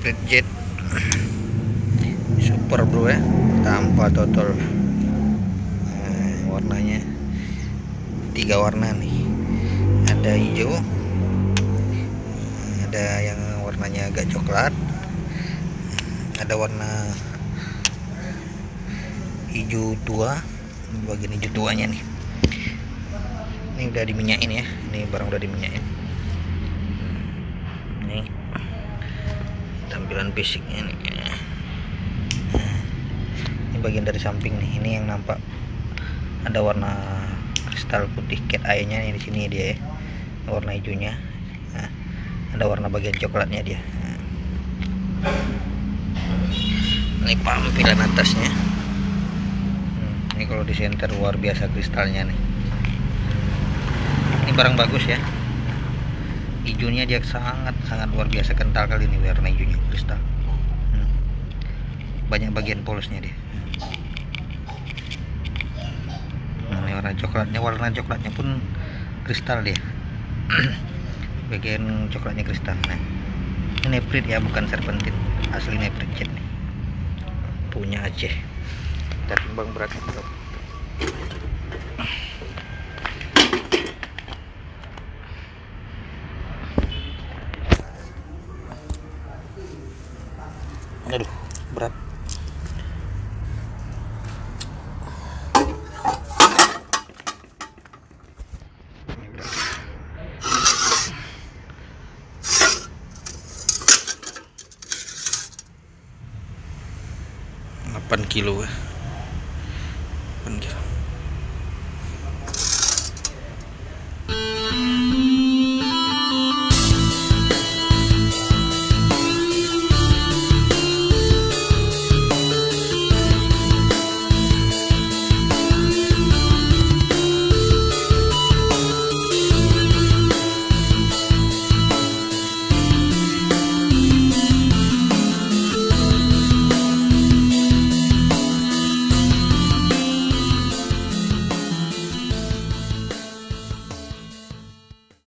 Neprit Jet Super bro ya, tanpa total. Warnanya 3 warna nih, ada hijau, ada yang warnanya agak coklat, ada warna hijau tua, bagian hijau tuanya nih. Ini udah diminyakin ya, ini barang udah diminyakin. Nih tampilan fisiknya nih. Ini bagian dari samping nih, ini yang nampak ada warna kristal putih cat eye-nya di sini dia ya, warna hijaunya. Nah, ada warna bagian coklatnya dia. Ini tampilan atasnya. Ini kalau di senter luar biasa kristalnya nih. Ini barang bagus ya. Hijaunya dia sangat luar biasa kental kali ini warna hijaunya kristal. Banyak bagian polosnya dia. Ini warna coklatnya pun kristal dia. Bagian coklatnya kristal. Nah, ini Neprit ya, bukan serpentin, asli Neprit Jet nih, punya Aceh. Kita timbang beratnya bro. Aduh, berat. Kilo ya, 8 kilo.